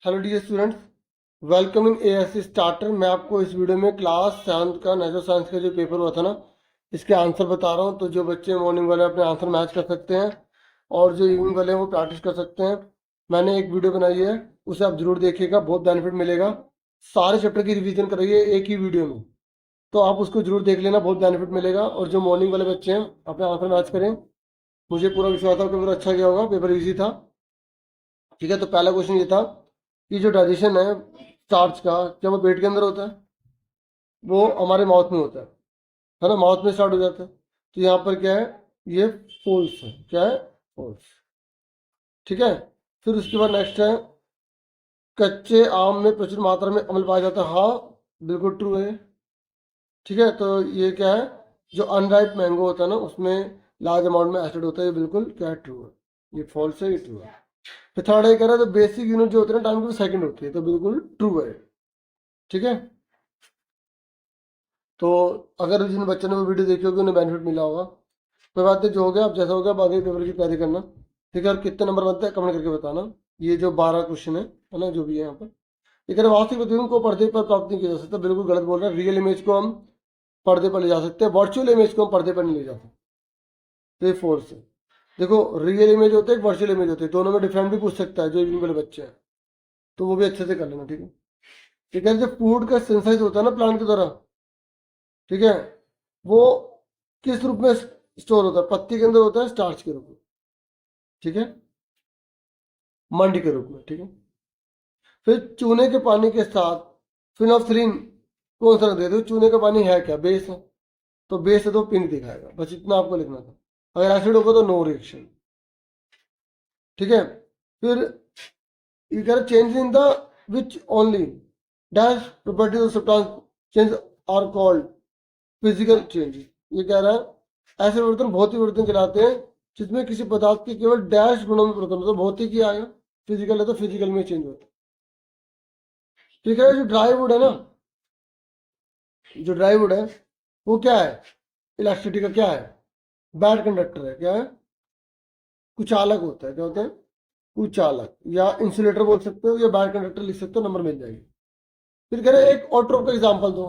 Hello dear students, welcome in ASC starter. मैं आपको इस वीडियो में क्लास 7 का नेचुरल साइंस का जो पेपर हुआ था ना, इसके आंसर बता रहा हूँ। तो जो बच्चे मॉर्निंग वाले अपने आंसर मैच कर सकते हैं और जो इवनिंग वाले हैं वो प्रैक्टिस कर सकते हैं। मैंने एक वीडियो बनाई है, उसे आप जरूर देखिएगा, बहुत बेनिफिट मिलेगा। सारे चैप्टर की रिवीजन कराइए एक ही वीडियो में, तो आप उसको जरूर देख लेना, बहुत बेनिफिट मिलेगा। और जो मॉर्निंग वाले बच्चे हैं अपने आंसर मैच करें। मुझे पूरा विश्वास था पेपर अच्छा गया होगा, पेपर ईजी था। ठीक है, तो पहला क्वेश्चन ये था कि जो डाइजेशन है स्टार्च का, क्या वो पेट के अंदर होता है? वो हमारे माउथ में होता है ना, माउथ में स्टार्ट हो जाता है। तो यहाँ पर क्या है, ये फॉल्स है। क्या है? फॉल्स। ठीक है, फिर उसके बाद नेक्स्ट है, कच्चे आम में प्रचुर मात्रा में अम्ल पाया जाता है। हाँ, बिल्कुल ट्रू है। ठीक है, तो ये क्या है, जो अनराइप मैंगो होता है ना, उसमें लार्ज अमाउंट में एसिड होता है। ये बिल्कुल क्या है, ट्रू है। ये फॉल्स है, ये ट्रू है। फिर थर्ड है, कह रहा है तो बेसिक यूनिट जो होती है ना टाइम की, वो सेकंड होती है। तो बिल्कुल ट्रू है। ठीक है, तो अगर जिन बच्चों ने वो वीडियो देखी होगी उन्हें बेनिफिट मिला होगा। कोई बात नहीं, जो हो गया अब जैसा हो गया, अब आगे पेपर की तैयारी करना। ठीक है, और कितने नंबर बनते हैं कमेंट करके बताना। ये जो 12 क्वेश्चन है ना, जो भी है यहाँ पर, ये कह रहे वास्तविक प्रतिबिंब को पर्दे पर प्राप्त नहीं किया जा सकता। बिल्कुल गलत बोल रहा है। रियल इमेज को हम पर्दे पर ले जा सकते हैं, वर्चुअल इमेज को हम पर्दे पर नहीं ले जा सकते। तो ये फोर्स है। देखो, रियल इमेज होते हैं, वर्चुअल इमेज होते हैं, दोनों में डिफरेंट भी पूछ सकता है जो इवन वाले बच्चे हैं, तो वो भी अच्छे से कर लेना। ठीक है, ठीक है, जो फूड का सिंथेसाइज होता है ना प्लांट की तरह, ठीक है, वो किस रूप में स्टोर होता है? पत्ती के अंदर होता है, स्टार्च के रूप में। ठीक है, मंड के रूप में। ठीक है, फिर चूने के पानी के साथ फिनोल्फ्थालीन कौन सा रंग दे दो? चूने का पानी है क्या? बेस है, तो बेस है तो पिंक दिखाएगा। बस इतना आपको लिखना था। अगर एसिड होगा तो नो रिएक्शन। ठीक है, फिर ये कह रहा change in the which only dash properties of substance change are called physical change. ये कह रहा है ऐसे परिवर्तन भौतिक परिवर्तन कहलाते हैं जिसमें किसी पदार्थ के केवल डैश गुणों में परिवर्तन होता है। भौतिक ही आएगा, फिजिकल है तो फिजिकल में चेंज होता है। ठीक है, जो ड्राई वुड है ना, जो ड्राई वुड है वो क्या है? इलास्टिसिटी का क्या है? बैड कंडक्टर है। क्या है? कुचालक होता है। क्या होता है? कुचालक, या इंसुलेटर बोल सकते हो, या बैड कंडक्टर लिख सकते हो, नंबर मिल जाएगी। फिर कह रहे हैं एक और ट्रॉप का एग्जाम्पल दो।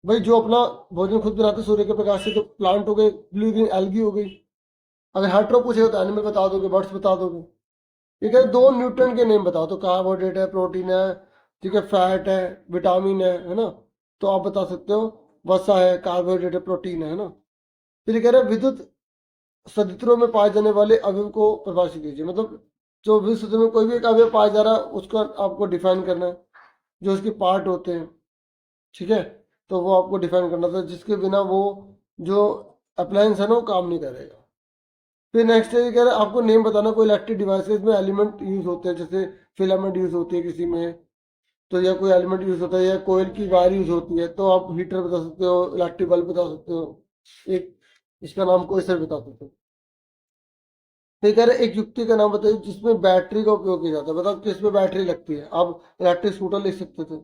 भाई, जो अपना भोजन खुद बनाते सूर्य के प्रकाश से, तो प्लांट हो गए, ब्लू ग्रीन एल्गी हो गई। अगर हर ट्रॉप पूछेगा तो एनिमल बता दोगे, बर्ड्स बता दोगे। ये कह रहे दो न्यूट्रन के नेम बताओ, तो कार्बोहाइड्रेट है, प्रोटीन है, ठीक है, फैट है, विटामिन है ना, तो आप बता सकते हो वसा है, कार्बोहाइड्रेट है, प्रोटीन है ना। फिर ये कह रहे हैं विद्युत सदित्रों में पाए जाने वाले अवयव को परिभाषित कीजिए। मतलब जो विद्युत सदित्र में कोई भी एक अवयव पाया जा रहा है उसको आपको डिफाइन करना है, जो उसके पार्ट होते हैं। ठीक है, तो वो आपको डिफाइन करना था, जिसके बिना वो जो अप्लायंस है ना वो काम नहीं करेगा। फिर नेक्स्ट है, ये कह रहे हैं आपको नेम बताना कोई इलेक्ट्रिक डिवाइसेस में एलिमेंट यूज होते हैं, जैसे फिलामेंट यूज होती है किसी में, तो या कोई एलिमेंट यूज होता है, या कोयल की वायर यूज होती है, तो आप हीटर बता सकते हो, इलेक्ट्रिक बल्ब बता सकते हो। एक इसका नाम कोई सर बता सकते हो। फिर कह रहे एक युक्ति का नाम बताइए जिसमें बैटरी का उपयोग किया जाता है। बताओ किस में बैटरी लगती है? आप इलेक्ट्रिक स्कूटर लिख सकते थे।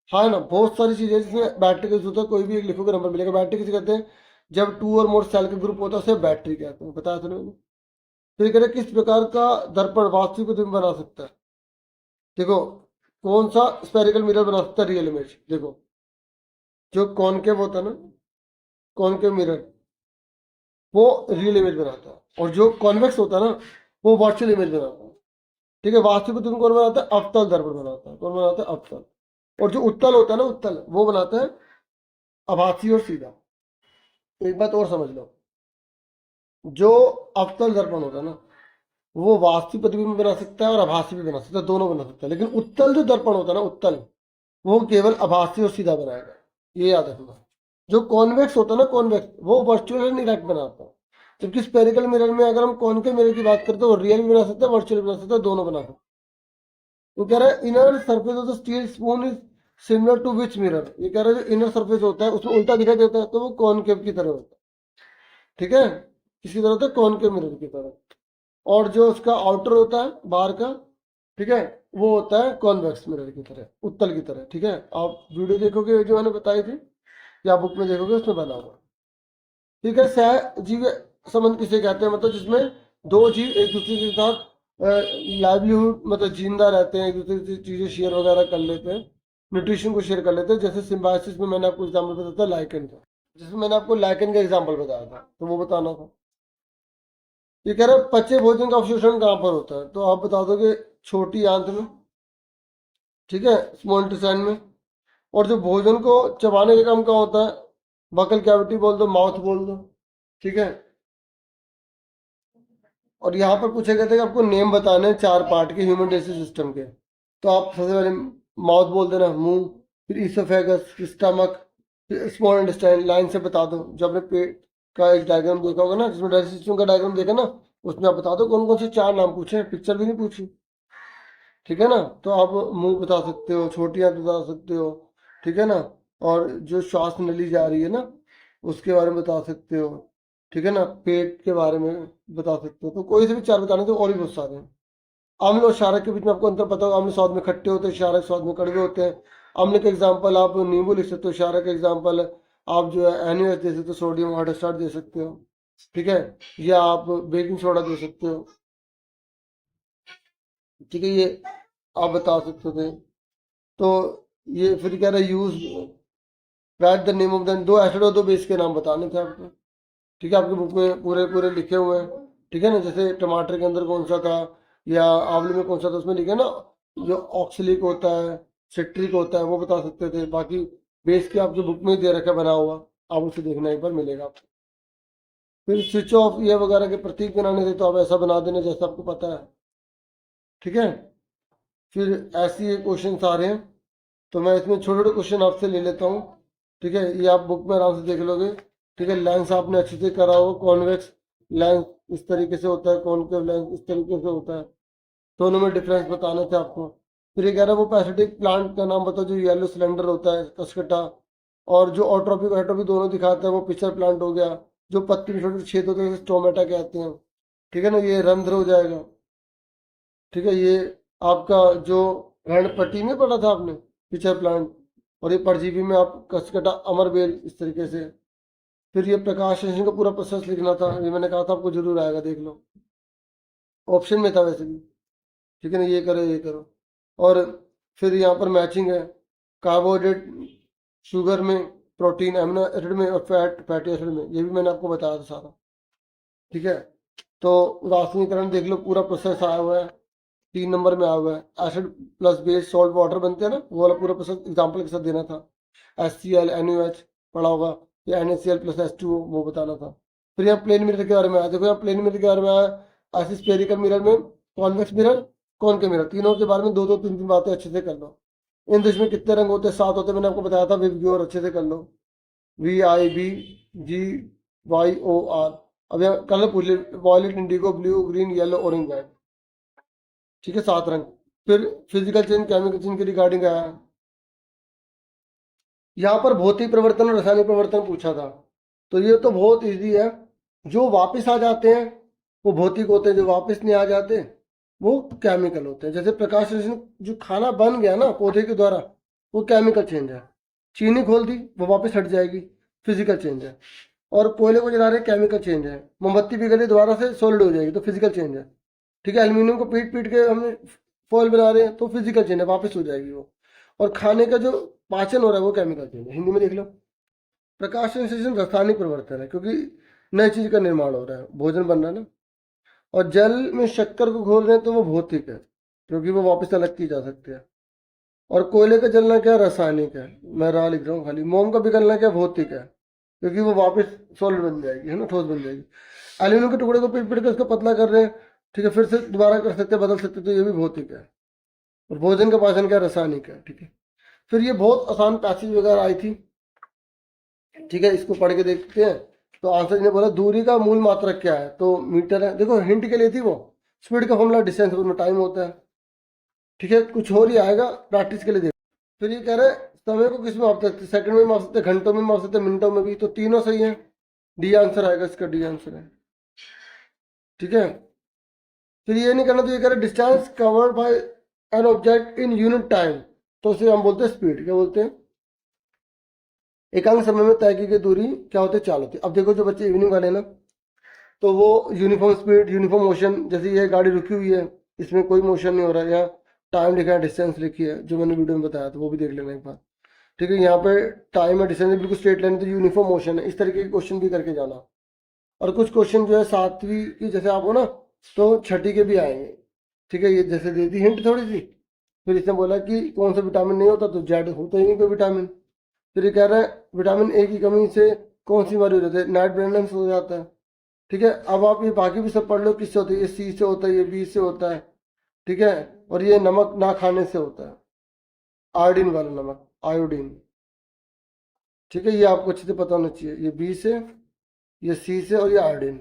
हाँ ना, बहुत सारी चीजें जिसमें बैटरी का यूज होता है, कोई भी एक लिखोगे नंबर मिलेगा। बैटरी किसे कहते हैं? जब टू और मोर सेल का ग्रुप होता है उसे बैटरी कहते हैं। बताया था ना मैंने। फिर कह रहे किस प्रकार का दर्पण वास्तविक प्रतिबिंब बना सकता है? देखो, कौन सा स्पेरिकल मिरर बना सकता है रियल इमेज? देखो, जो कॉनकेव होता है ना, कॉनकेव मिरर, वो रियल इमेज बनाता है। और जो कॉन्वेक्स होता है ना, वो वर्चुअल इमेज बनाता है। ठीक है, वास्तविक प्रतिबिंब कौन बनाता है? अवतल दर्पण बनाता है। कौन बनाता है? अवतल। और जो उत्तल होता है ना, उत्तल, वो बनाता है आभासी और सीधा। एक बात और समझ लो, जो अवतल दर्पण होता है ना, वो वास्तविक प्रतिबिंब बना सकता है और आभासी भी बना सकता है, दोनों बना सकता है। लेकिन उत्तल जो दर्पण होता है ना, उत्तल, वो केवल आभासी और सीधा बनाएगा। ये याद रखना। जो कॉन्वेक्स होता है ना, कॉन्वेक्स, वो वर्चुअल एंड इरेक्ट बनाता है। जबकि स्पेरिकल मिरर में अगर हम कॉनकेव मिरर की बात करते हैं, वो रियल भी बना सकता है, वर्चुअल भी बना सकता है, दोनों बना सकता है। वो कह रहा है inner surface of the steel spoon is similar to which mirror. ये कह रहा है जो इनर सरफेस होता है उसमें उल्टा दिखाई देता है, तो वो कॉनकेव की तरह होता है। ठीक है, किसकी तरह होता है? कॉनकेव मिरर की तरह। और जो उसका आउटर होता है बाहर का, ठीक है, वो होता है कॉन्वेक्स मिरर की तरह, उत्तल की तरह। ठीक है, आप वीडियो देखोगे जो मैंने बताई थी, या बुक में देखोगे, उसमें बना हुआ। ठीक है, सह जीव संबंध किसे कहते हैं? मतलब जिसमें दो जीव एक दूसरे के साथ लाइवलीहुड मतलब जिंदा रहते हैं, एक दूसरे से चीज़ें शेयर वगैरह कर लेते हैं, न्यूट्रिशन को शेयर कर लेते हैं। जैसे सिम्बायोसिस में मैंने आपको एग्जाम्पल बताया था लाइकेन का, जिसमें मैंने आपको लाइकेन का एग्जाम्पल बताया था, तो वो बताना था। ये कह रहा है पचे भोजन का अवशोषण कहाँ पर होता है, तो आप बता दोगे छोटी आंत में, ठीक है, स्मॉल इंटेस्टाइन में। और जो भोजन को चबाने का काम कहाँ होता है, बकल कैविटी बोल दो, माउथ बोल दो, ठीक है। और यहाँ पर पूछे गए थे कि आपको नेम बताने हैं 4 पार्ट के ह्यूमन डाइजेस्टिव सिस्टम के, तो आप सबसे पहले माउथ बोल देना, मुंह, फिर ईसोफेगस, फिर स्टमक, फिर स्मॉल इंटेस्टाइन, लाइन से बता दो। जो आपने पेट का एक डायग्राम देखा होगा ना, जिसमें डाइजेस्टिव सिस्टम का डायग्राम देखा ना, उसमें आप बता दो कौन कौन से 4 नाम पूछे, पिक्चर भी नहीं पूछी, ठीक है ना। तो आप मुंह बता सकते हो, छोटी आंत बता सकते हो, ठीक है ना। और जो श्वास नली जा रही है ना, उसके बारे में बता सकते हो, ठीक है ना। पेट के बारे में बता सकते हो, तो कोई से भी 4 बताने तो और भी बहुत सारे हैं। अम्ल और क्षारक के बीच में आपको अंतर पता होगा, अम्ल स्वाद में खट्टे होते हैं, क्षारक स्वाद में कड़वे होते हैं। अम्ल का एग्जाम्पल आप नींबू लिख सकते हो, क्षारक का एग्जाम्पल आप जो है NaOH दे सकते हो, सोडियम हाइड्रोक्साइड दे सकते हो, ठीक है, या आप बेकिंग सोडा दे सकते हो, ठीक है, ये आप बता सकते थे। तो ये फिर कह रहा है use right the name of the, 2 acid और 2 बेस के नाम बताने थे आपको, ठीक है, आपकी बुक में पूरे पूरे लिखे हुए हैं, ठीक है ना। जैसे टमाटर के अंदर कौन सा था, या आंवले में कौन सा था, उसमें लिखे ना, जो ऑक्सलिक होता है, सिट्रिक होता है, वो बता सकते थे। बाकी बेस की आपकी बुक में ही दे रखा है बना हुआ, आप उसे देखना एक बार, मिलेगा आपको। फिर स्विच ऑफ ये वगैरह के प्रतीक बनाने थे, तो आप ऐसा बना देना जैसा आपको पता है, ठीक है। फिर ऐसे ही क्वेश्चन आ रहे हैं, तो मैं इसमें छोटे छोटे क्वेश्चन आपसे ले लेता हूँ, ठीक है, ये आप बुक में आराम से देख लोगे, ठीक है। लेंस आपने अच्छे से करा हो, कॉन्वेक्स लेंस इस तरीके से होता है, कॉनकेव लेंस इस तरीके से होता है, दोनों में डिफरेंस बताने थे आपको। फिर ये कह रहा है वो पैरासिटिक प्लांट का नाम बताओ जो येलो सिलेंडर होता है, कसकटा। और जो ऑट्रोपिक हाइड्रोपिक दोनों दिखाता है, वो पिक्चर प्लांट हो गया। जो पत्ती में छोटे छोटे छेद होते हैं उसे स्टोमेटा कहते हैं, ठीक है ना, ये रंध्र हो जाएगा, ठीक है। ये आपका जो घृणपट्टी में पढ़ा था आपने, पिक्चर प्लांट। और ये परजीवी में आप कसकटा, अमरबेल, इस तरीके से। फिर ये प्रकाश संश्लेषण का पूरा प्रोसेस लिखना था, ये मैंने कहा था आपको जरूर आएगा, देख लो, ऑप्शन में था वैसे भी, ठीक है ना, ये करो ये करो। और फिर यहाँ पर मैचिंग है, कार्बोहाइड्रेट शुगर में, प्रोटीन अमीनो एसिड में, और फैटी एसिड में, ये भी मैंने आपको बताया था सारा, ठीक है। तो रासायनिकरण देख लो, पूरा प्रोसेस आया हुआ है, 3 नंबर में आया हुआ है। Acid plus base salt water बनते हैं ना, वो वाला पूरा प्रोसेस एग्जाम्पल के साथ देना था। HCl NaOH पढ़ा होगा, या NaCl प्लस H2O वो बताना था। फिर यहाँ प्लेन मिरर के बारे में आया, देखो यहाँ प्लेन मिरर के बारे में आया, ऐसे स्फेरिकल मिरर में, कॉन्वेक्स मिरर, कॉनकेव मिरर, तीनों के बारे में 2-2 3-3 बातें अच्छे से कर लो। इन देश में कितने रंग होते हैं, 7 होते हैं, मैंने आपको बताया था, विवग्योर अच्छे से कर लो, VIBGYOR। अब यहाँ कलर पूछ ले, violet, indigo, blue, green, yellow, orange, red, ठीक है, 7 रंग। फिर फिजिकल चेंज, केमिकल चेंज के रिगार्डिंग आया। यहाँ पर भौतिक परिवर्तन और रासायनिक परिवर्तन पूछा था, तो ये तो बहुत इजी है। जो वापस आ जाते हैं वो भौतिक होते हैं, जो वापस नहीं आ जाते वो केमिकल होते हैं। जैसे प्रकाश संश्लेषण, जो खाना बन गया ना पौधे के द्वारा, वो केमिकल चेंज है। चीनी खोल दी, वो वापस हट जाएगी, फिजिकल चेंज है। और कोयले को जला रहे, केमिकल चेंज है। मोमबत्ती पिघली, दोबारा से सॉलिड हो जाएगी, तो फिजिकल चेंज है, ठीक है। एल्यूमिनियम को पीट पीट के हम फॉयल बना रहे हैं, तो फिजिकल चेंज है, वापस हो जाएगी वो। और खाने का जो पाचन हो रहा है वो केमिकल चेंज है। हिंदी में देख लो, प्रकाश संश्लेषण रासायनिक परिवर्तन है, क्योंकि नई चीज का निर्माण हो रहा है, भोजन बन रहा है ना। और जल में शक्कर को घोल रहे हैं, तो वो भौतिक है, क्योंकि वो वापस अलग की जा सकती है। और कोयले का जलना क्या, रासायनिक है, मैं राह लिख रहा हूँ खाली। मोम का पिघलना क्या, भौतिक है, क्योंकि वो वापस सॉलिड बन जाएगी, है ना, ठोस बन जाएगी। एल्यूमिनियम के टुकड़े को पीट पीट के उसको पतला कर रहे हैं, ठीक है, फिर से दोबारा कर सकते हैं, बदल सकते हैं, तो ये भी भौतिक है। और भोजन का पाचन क्या, रासायनिक है, ठीक है। फिर ये बहुत आसान पैसेज वगैरह आई थी, ठीक है, इसको पढ़ के देखते हैं। तो आंसर ने बोला दूरी का मूल मात्रक क्या है, तो मीटर है। देखो हिंट के लिए थी वो, स्पीड का फॉर्मूला डिस्टेंस, उसमें टाइम होता है, ठीक है। कुछ और ही आएगा, प्रैक्टिस के लिए देखो। फिर ये कह रहे हैं समय को किस में माप सकते, सेकंड में माप सकते, घंटों में माप सकते, मिनटों में भी, तो तीनों सही है। डी आंसर आएगा इसका, डी आंसर है, ठीक है। फिर ये नहीं करना, तो ये कह रहे distance covered by an object in unit time, तो उसे हम बोलते हैं स्पीड, क्या बोलते हैं, एकांक समय में तय की गई दूरी क्या होती है, चाल होती है। अब देखो जो बच्चे इवनिंग वाले हैं ना, तो वो यूनिफॉर्म स्पीड, यूनिफॉर्म मोशन, जैसे ये गाड़ी रुकी हुई है, इसमें कोई मोशन नहीं हो रहा है, यहाँ टाइम लिखा है, डिस्टेंस लिखी है जो मैंने वीडियो में बताया था, वो भी देख लेना एक बार। ठीक है, यहाँ पे टाइम है, डिस्टेंस बिल्कुल स्ट्रेट लाइन, तो यूनिफॉर्म मोशन है। इस तरीके के क्वेश्चन भी करके जाना। और कुछ क्वेश्चन जो है सातवीं की जैसे आप हो ना, तो छठी के भी आएंगे। ठीक है, ये जैसे दे दी हिंट थोड़ी सी। फिर इसने बोला कि कौन सा विटामिन नहीं होता, तो जेड होता ही नहीं कोई विटामिन। फिर ये कह रहा है विटामिन ए की कमी से कौन सी बीमारी हो जाती है, नाइट ब्लाइंडनेस हो जाता है। ठीक है, अब आप ये बाकी भी सब पढ़ लो, किससे होता है, ये सी से होता है, ये बी से होता है। ठीक है, और ये नमक ना खाने से होता है, आयोडीन वाला नमक, आयोडीन। ठीक है, ये आपको अच्छे से पता होना चाहिए, ये बी से, ये सी से, और ये आयोडीन।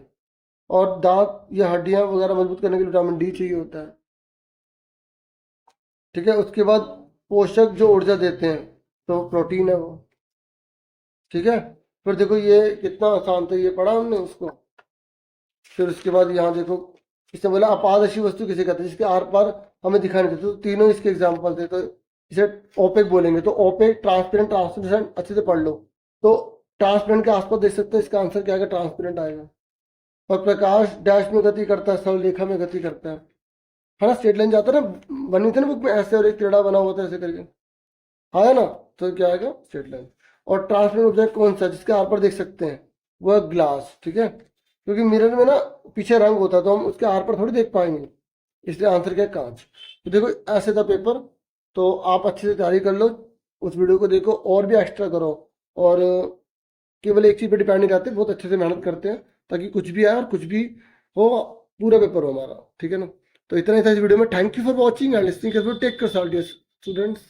और दांत या हड्डियां वगैरह मजबूत करने के लिए विटामिन डी चाहिए होता है। ठीक है, उसके बाद पोषक जो ऊर्जा देते हैं, तो प्रोटीन है वो। ठीक है, फिर देखो ये कितना आसान था, ये पढ़ा हमने उसको। फिर उसके बाद यहाँ देखो, इसने बोला अपारदर्शी वस्तु किसे कहते हैं, जिसके आर पार हमें दिखाई नहीं देते। तो तीनों इसके एग्जाम्पल थे, तो इसे ओपेक बोलेंगे। तो ओपेक, ट्रांसपेरेंट, ट्रांसपेरेंट अच्छे से पढ़ लो। तो ट्रांसपेरेंट के आसपास देख सकते हो, इसका आंसर क्या है, ट्रांसपेरेंट आएगा। और प्रकाश डैश में गति करता है, सरलेखा में गति करता है ना, स्ट्रेट लाइन जाता है ना, बनी थी ना बुक में ऐसे, और एक टेढ़ा बना हुआ था ऐसे करके, हाँ है ना, तो क्या आएगा, स्ट्रेट लाइन। और ट्रांसपेरेंट ऑब्जेक्ट कौन सा, जिसके आर पर देख सकते हैं, वह ग्लास। ठीक है, क्योंकि मिरर में ना पीछे रंग होता है, तो हम उसके आर पर थोड़ी देख पाएंगे, इसलिए आंसर क्या है, कांच। तो देखो ऐसे था पेपर। तो आप अच्छे से तैयारी कर लो, उस वीडियो को देखो और भी एक्स्ट्रा करो। और केवल एक चीज़ पर डिपेंड नहीं रहते, बहुत अच्छे से मेहनत करते हैं, ताकि कुछ भी आए और कुछ भी हो, पूरा पेपर हो हमारा। ठीक है ना, तो इतना ही था इस वीडियो में। Thank you for watching and listening. Take care students.